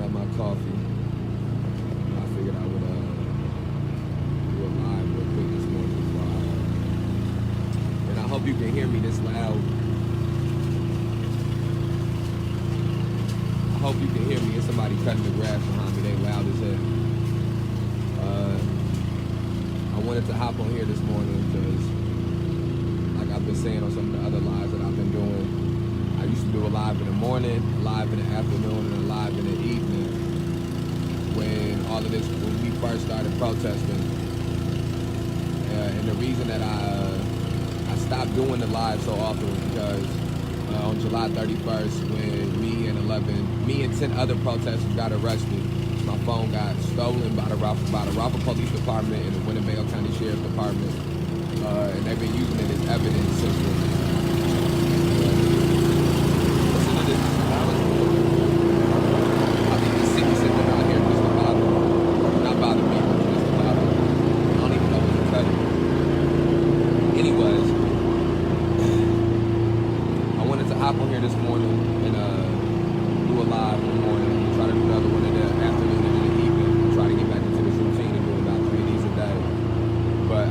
got my coffee. I figured I would do a live real quick this morning before and I hope you can hear me this loud. I hope you can hear me. It's somebody cutting the grass behind me. They loud as hell. I wanted to hop on here this morning because, like I've been saying on some of the other lives that I've been doing, I used to do a live in the morning, a live in the afternoon, and a live in the evening. When we first started protesting, and the reason that I stopped doing the live so often was because on July 31st, when me and 10 other protesters got arrested, my phone got stolen by the Raffa Police Department and the Winnebago County Sheriff's Department, and they've been using it as evidence since then. Listen to this. I think the city sent them out here just to bother me. Not bother me, but just to bother me. I don't even know what to tell you. Anyways, I wanted to hop on here this morning and do a live in the morning, try to do another one in the afternoon and in the evening, try to get back into this routine and do about 3 of these a day. But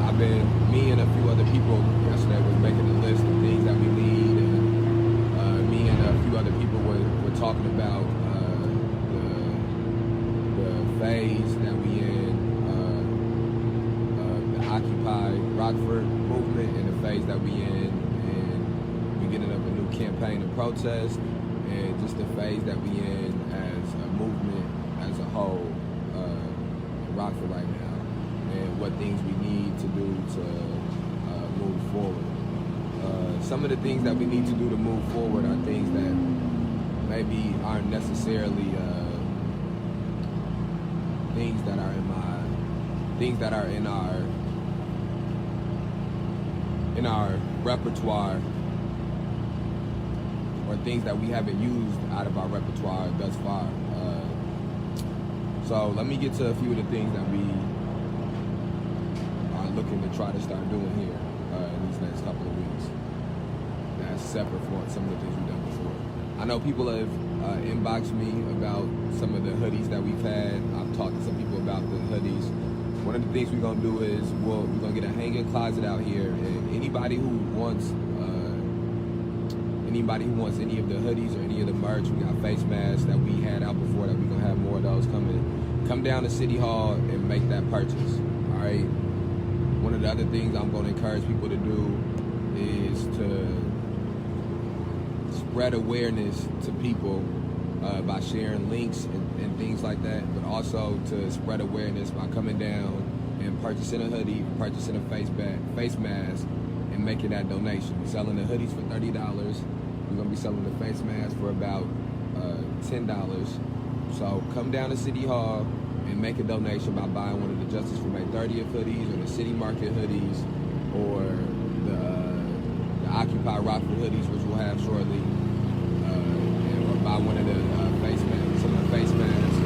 me and a few other people yesterday was making a list of things that we need, and me and a few other people were talking about the phase that we in, the Occupy Rockford movement, and the phase that we in, and beginning of a new campaign to protest, and just the phase that we in as a movement as a whole in Rockford right now, and what things we need to do to move forward. Some of the things that we need to do to move forward are things that maybe aren't necessarily things that are in our repertoire, or things that we haven't used out of our repertoire thus far. So let me get to a few of the things that we are looking to try to start doing here in these next couple of weeks. That's separate from some of the things we've done before. I know people have inboxed me about some of the hoodies that we've had. I've talked to some people about the hoodies. One of the things we're gonna do is we're gonna get a hanging closet out here, and anybody who wants any of the hoodies or any of the merch, we got face masks that we had out before that we're gonna have more of those coming. Come down to City Hall and make that purchase. All right. One of the other things I'm gonna encourage people to do is to spread awareness to people by sharing links and things like that, but also to spread awareness by coming down and purchasing a hoodie, purchasing a face mask, and making that donation. We're selling the hoodies for $30. We're gonna be selling the face mask for about $10. So come down to City Hall and make a donation by buying one of the Justice for May 30th hoodies, or the City Market hoodies, or the Occupy Rockford hoodies, which we'll have shortly, or buy one of the face masks, some of the face masks.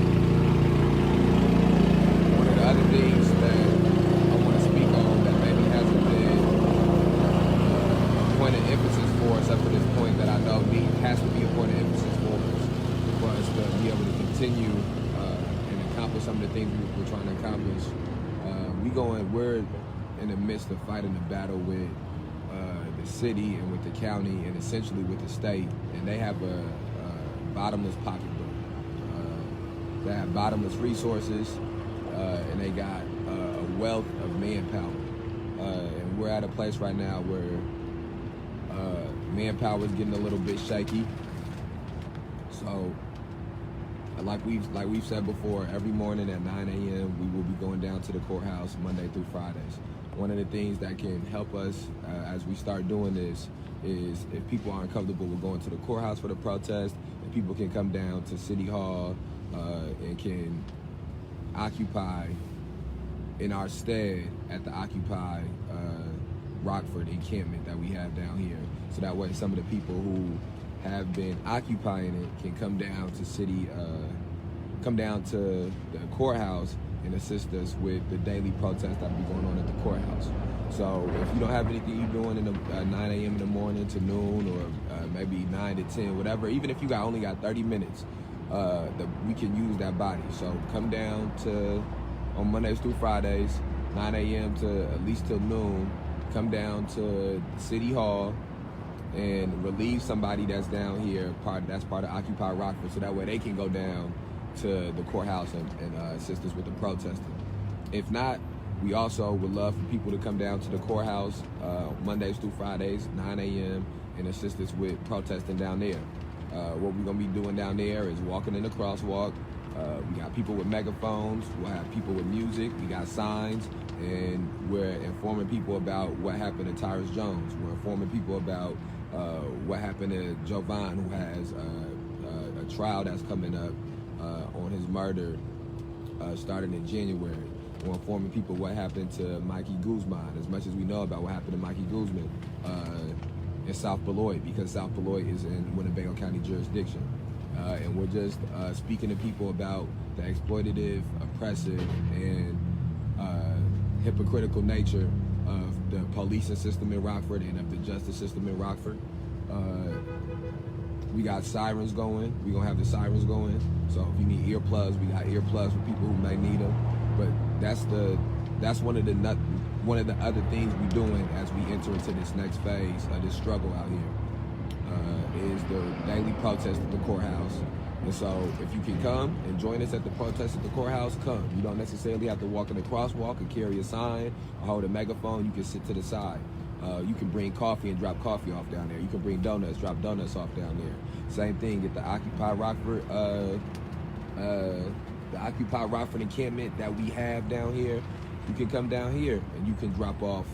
One of the other things that I want to speak on that maybe hasn't been a point of emphasis for us up to this point, that I know has to be a point of emphasis for us to be able to continue and accomplish some of the things we're trying to accomplish. We're in the midst of fighting the battle with the city and with the county and essentially with the state, and they have a bottomless pocketbook. They have bottomless resources, and they got a wealth of manpower. And we're at a place right now where manpower is getting a little bit shaky. So, like we've said before, every morning at 9 a.m. we will be going down to the courthouse Monday through Fridays. One of the things that can help us as we start doing this is if people aren't comfortable with going to the courthouse for the protest, and people can come down to City Hall and can occupy in our stead at the Occupy Rockford encampment that we have down here. So that way some of the people who have been occupying it can come down to the courthouse and assist us with the daily protest that will be going on at the courthouse. So if you don't have anything you're doing in the 9 a.m. in the morning to noon, or maybe 9 to 10, whatever, even if you only got 30 minutes we can use that body. So come down to on Mondays through Fridays, 9 a.m. to at least till noon. Come down to City Hall and relieve somebody that's down here. That's part of Occupy Rockford, so that way they can go down to the courthouse and assist us with the protesting. If not, we also would love for people to come down to the courthouse Mondays through Fridays, 9 a.m. and assist us with protesting down there. What we're gonna be doing down there is walking in the crosswalk. We got people with megaphones. We'll have people with music. We got signs, and we're informing people about what happened to Tyrus Jones. We're informing people about what happened to Jovan, who has a trial that's coming up on his murder starting in January. We're informing people what happened to Mikey Guzman, as much as we know about what happened to Mikey Guzman in South Beloit, because South Beloit is in Winnebago County jurisdiction. And we're just speaking to people about the exploitative, oppressive, and hypocritical nature of the policing system in Rockford and of the justice system in Rockford. We got sirens going. We're gonna have the sirens going. So if you need earplugs, we got earplugs for people who may need them. But that's one of the other things we're doing as we enter into this next phase of this struggle out here. Is the daily protest at the courthouse. And so if you can come and join us at the protest at the courthouse, come. You don't necessarily have to walk in the crosswalk or carry a sign or hold a megaphone. You can sit to the side. You can bring coffee and drop coffee off down there. You can bring donuts, drop donuts off down there. Same thing at the Occupy Rockford encampment that we have down here. You can come down here and you can drop off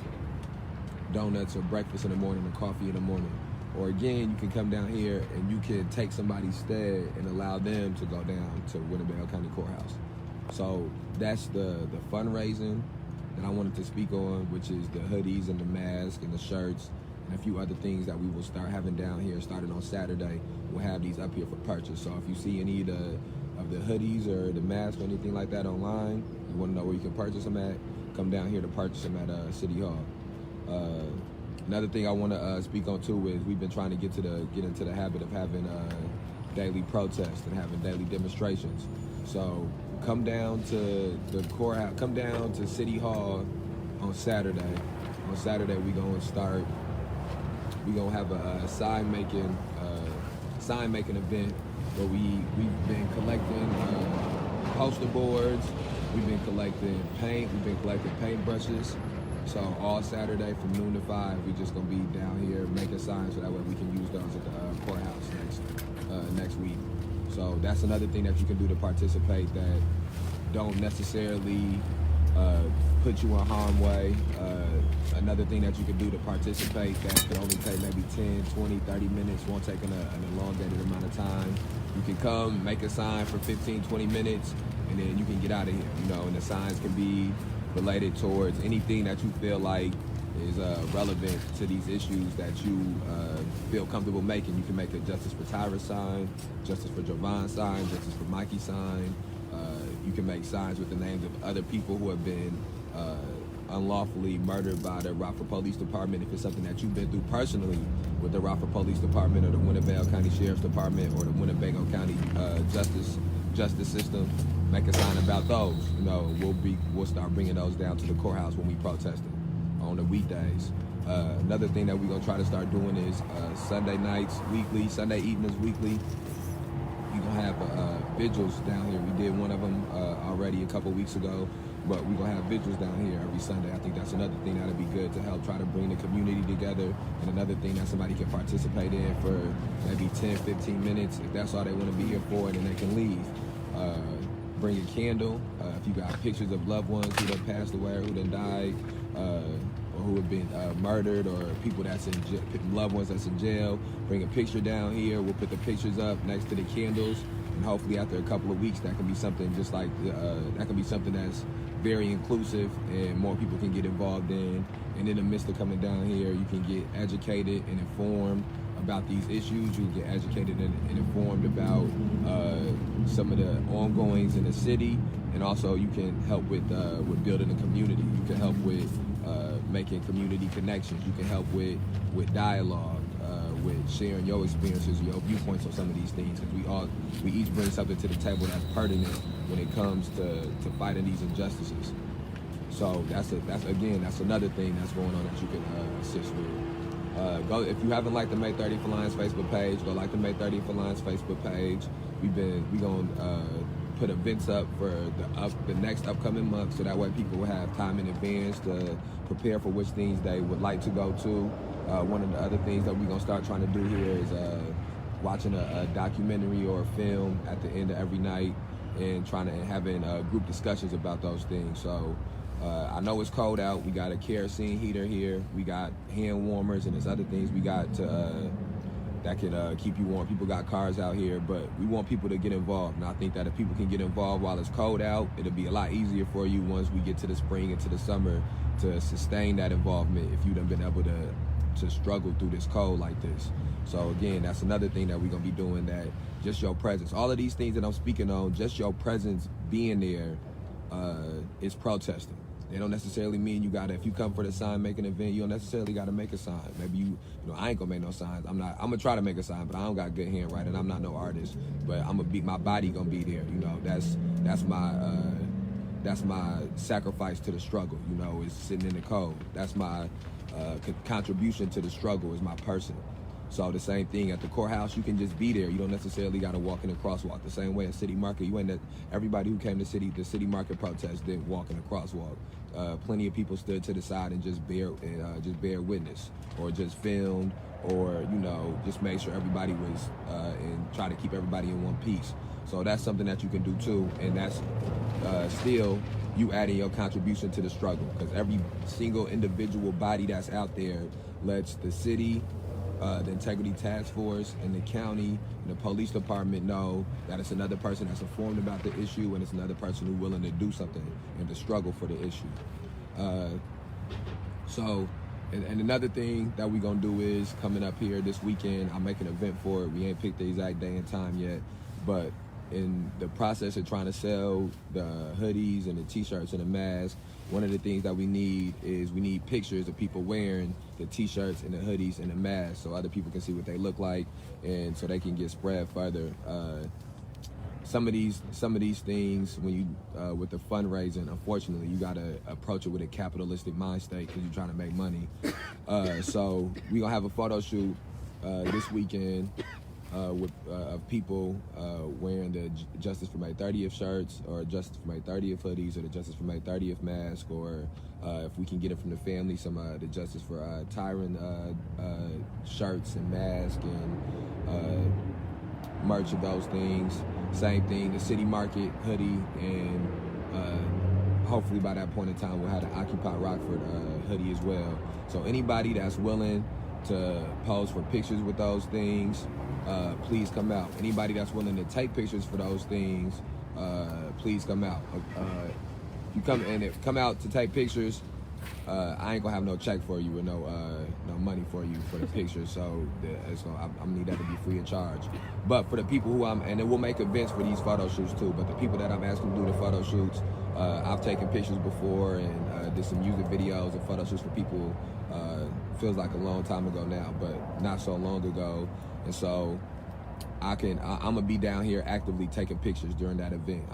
donuts or breakfast in the morning or coffee in the morning. Or again, you can come down here and you can take somebody's stead and allow them to go down to Winnebago County Courthouse. So that's the fundraising that I wanted to speak on, which is the hoodies and the masks and the shirts and a few other things that we will start having down here starting on Saturday. We'll have these up here for purchase. So if you see any of the hoodies or the masks or anything like that online, you want to know where you can purchase them at, come down here to purchase them at City Hall. Another thing I want to speak on too is we've been trying to get into the habit of having daily protests and having daily demonstrations. So come down to the courthouse, come down to City Hall on Saturday. On Saturday we're gonna have a sign making event where we've been collecting poster boards, we've been collecting paint, we've been collecting paintbrushes. So all Saturday from noon to 5, we're just gonna be down here making signs so that way we can use those at the courthouse next week. So that's another thing that you can do to participate that don't necessarily put you in harm's way. Another thing that you can do to participate that could only take maybe 10, 20, 30 minutes, won't take an elongated amount of time. You can come, make a sign for 15, 20 minutes, and then you can get out of here, and the signs can be related towards anything that you feel like is relevant to these issues that you feel comfortable making. You can make a Justice for Tyrus sign, Justice for Jovan sign, Justice for Mikey sign. You can make signs with the names of other people who have been unlawfully murdered by the Rockford Police Department. If it's something that you've been through personally with the Rockford Police Department or the Winnebago County Sheriff's Department or the Winnebago County justice system, make a sign about those. We'll start bringing those down to the courthouse when we protesting on the weekdays. Another thing that we're gonna try to start doing is Sunday nights weekly, Sunday evenings weekly. We're gonna have vigils down here. We did one of them already a couple weeks ago, but we're gonna have vigils down here every Sunday. I think that's another thing that'll be good to help try to bring the community together, and another thing that somebody can participate in for maybe 10, 15 minutes if that's all they want to be here for, and then they can leave. Bring a candle. If you got pictures of loved ones who have passed away or who have died, or who have been murdered, or people that's in loved ones that's in jail, bring a picture down here. We'll put the pictures up next to the candles, and hopefully after a couple of weeks that can be something just like that can be something that's very inclusive and more people can get involved in. And in the midst of coming down here, you can get educated and informed about these issues. You can get educated and informed about some of the ongoings in the city, and also you can help with building a community. You can help with making community connections. You can help with dialogue, with sharing your experiences, your viewpoints on some of these things, because we each bring something to the table that's pertinent when it comes to fighting these injustices. So that's another thing that's going on that you can assist with. Go if you haven't liked the May 30th Alliance Facebook page, go like the May 30th Alliance Facebook page. We gonna put events up for the next upcoming month, so that way people will have time in advance to prepare for which things they would like to go to. One of the other things that we're gonna start trying to do here is watching a documentary or a film at the end of every night, and having group discussions about those things. So I know it's cold out. We got a kerosene heater here. We got hand warmers, and there's other things we got to that can keep you warm. People got cars out here, but we want people to get involved. And I think that if people can get involved while it's cold out, it'll be a lot easier for you once we get to the spring and to the summer to sustain that involvement if you've been able to struggle through this cold like this. So again, that's another thing that we're gonna be doing, that just your presence. All of these things that I'm speaking on, just your presence being there is protesting. They don't necessarily mean if you come for the sign making event, you don't necessarily gotta make a sign. Maybe I ain't gonna make no signs. I'm gonna try to make a sign, but I don't got good handwriting. I'm not no artist, but my body gonna be there. That's my sacrifice to the struggle, is sitting in the cold. That's my contribution to the struggle, is my person. So the same thing at the courthouse, you can just be there. You don't necessarily got to walk in the crosswalk. The same way at City Market, everybody who came to the City Market protest didn't walk in the crosswalk. Plenty of people stood to the side and just bear witness, or just filmed, or just made sure everybody was and try to keep everybody in one piece. So that's something that you can do too, and that's still you adding your contribution to the struggle, because every single individual body that's out there lets the city, the Integrity Task Force, and the county, and the police department know that it's another person that's informed about the issue, and it's another person who's willing to do something and to struggle for the issue. And another thing that we're gonna do is, coming up here this weekend, I'm making an event for it. We ain't picked the exact day and time yet, but in the process of trying to sell the hoodies and the t-shirts and the masks, one of the things that we need pictures of people wearing the t-shirts and the hoodies and the masks, so other people can see what they look like, and so they can get spread further. Some of these things, when you with the fundraising, unfortunately, you gotta approach it with a capitalistic mind state, because you're trying to make money. So we gonna have a photo shoot this weekend of people wearing the Justice for May 30th shirts, or Justice for May 30th hoodies, or the Justice for May 30th mask, or if we can get it from the family, some the Justice for Tyron shirts and masks and merch of those things. Same thing, the City Market hoodie, and hopefully by that point in time we'll have the Occupy Rockford hoodie as well. So anybody that's willing to pose for pictures with those things, please come out. Anybody that's willing to take pictures for those things, please come out. You come out to take pictures, I ain't gonna have no check for you, or no money for you for the pictures. So I'm gonna need that to be free of charge. But for the people and then we'll make events for these photo shoots too. But the people that I'm asking to do the photo shoots, I've taken pictures before and did some music videos and photo shoots for people. Feels like a long time ago now, but not so long ago. And so I'm gonna be down here actively taking pictures during that event.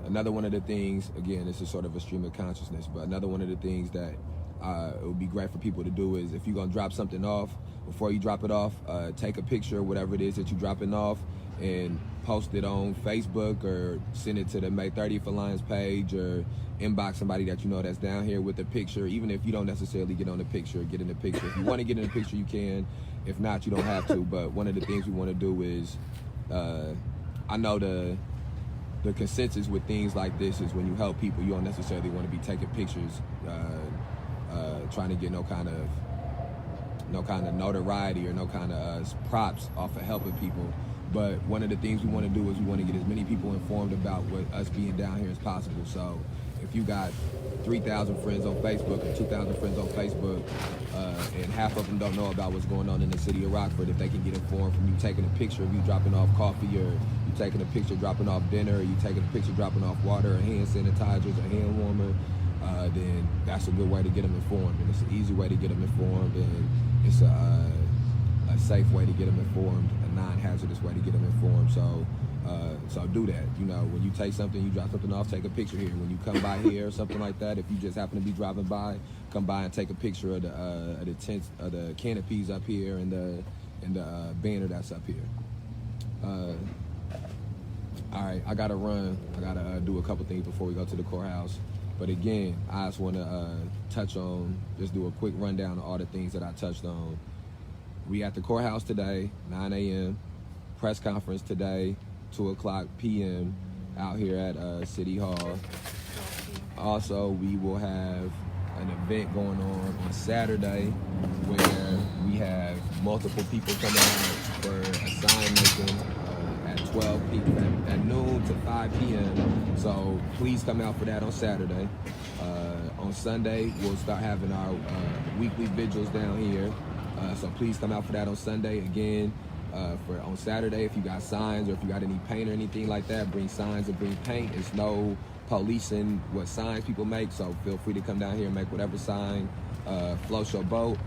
Another one of the things, again, this is sort of a stream of consciousness, but another one of the things that it would be great for people to do is, if you're gonna drop something off, before you drop it off, take a picture of whatever it is that you're dropping off and post it on Facebook, or send it to the May 30th Alliance page, or inbox somebody that you know that's down here with the picture. Even if you don't necessarily get on the picture, get in the picture. If you want to get in the picture, you can. If not, you don't have to. But one of the things we want to do is, I know the consensus with things like this is, when you help people, you don't necessarily want to be taking pictures, trying to get no kind of notoriety or no kind of props off of helping people. But one of the things we want to do is, we want to get as many people informed about what us being down here as possible. So if you got 3,000 friends on Facebook or 2,000 friends on Facebook, and half of them don't know about what's going on in the city of Rockford, if they can get informed from you taking a picture of you dropping off coffee, or you taking a picture dropping off dinner, or you taking a picture dropping off water, or hand sanitizers, or hand warmer, then that's a good way to get them informed. And it's an easy way to get them informed, and safe way to get them informed, a non-hazardous way to get them informed. So do that. You know, when you take something, you drop something off, take a picture here. When you come by here or something like that, if you just happen to be driving by, come by and take a picture of the tents, of the canopies up here, and the banner that's up here. All right, I gotta run. I gotta do a couple things before we go to the courthouse. But again, I just want to just do a quick rundown of all the things that I touched on. We at the courthouse today, 9 a.m. Press conference today, 2:00 p.m. out here at City Hall. Also, we will have an event going on Saturday where we have multiple people coming out for a sign making at 12 p.m. at noon to 5 p.m. So please come out for that on Saturday. On Sunday, we'll start having our weekly vigils down here. So please come out for that on Sunday. Again, on Saturday, if you got signs or if you got any paint or anything like that, bring signs or bring paint. It's no policing what signs people make, so feel free to come down here and make whatever sign floats your boat.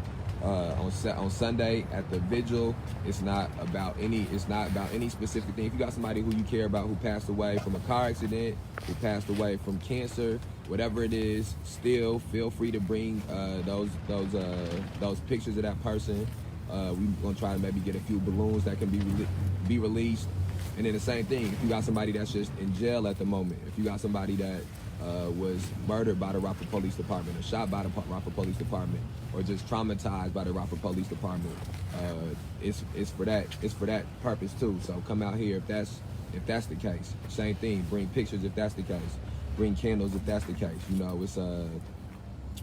On Sunday at the vigil, it's not about any specific thing. If you got somebody who you care about who passed away from a car accident, who passed away from cancer, whatever it is, still feel free to bring those pictures of that person. We're gonna try to maybe get a few balloons that can be released. And then the same thing, if you got somebody that's just in jail at the moment, if you got somebody that was murdered by the Rockford Police Department or shot by the Rockford Police Department or just traumatized by the Rockford Police Department, it's for that purpose too. So come out here if that's the case. Same thing, bring pictures if that's the case. Bring candles if that's the case. You know, it's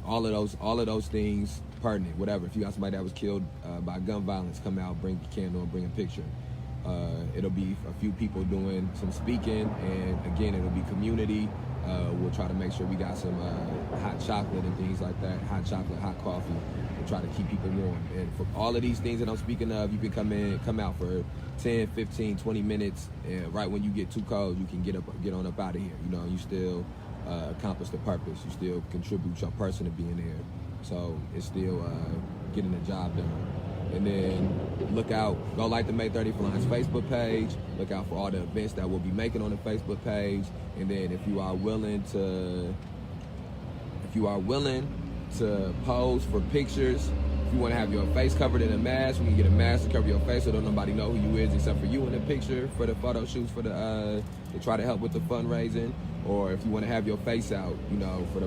all of those things pertinent, whatever. If you got somebody that was killed by gun violence, come out, bring a candle and bring a picture. It'll be a few people doing some speaking, and again, it'll be community. We'll try to make sure we got some hot chocolate and things like that, hot chocolate, hot coffee. We'll try to keep people warm. And for all of these things that I'm speaking of, you can come out for 10, 15, 20 minutes, and right when you get too cold, you can get on up out of here. You know, you still accomplish the purpose. You still contribute your person to being there. So it's still getting the job done. And then go like the May 30 for Lions Facebook page. Look out for all the events that we'll be making on the Facebook page. And then if you are willing to pose for pictures, if you want to have your face covered in a mask, we can get a mask to cover your face so don't nobody know who you is except for you in the picture for the photo shoots to try to help with the fundraising. Or if you want to have your face out, you know, for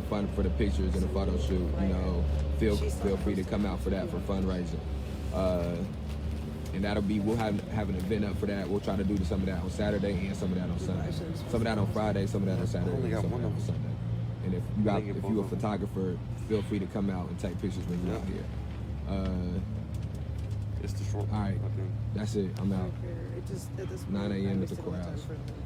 the pictures and the photo shoot, you know, feel free to come out for that for fundraising. And we'll have an event up for that. We'll try to do some of that on Saturday and some of that on Sunday. Some of that on Friday, some of that on Saturday, and some of that on Sunday. And if you're a photographer, feel free to come out and take pictures when you're out here. It's the short. All right, that's it. I'm out. 9 9 a.m. at the courthouse.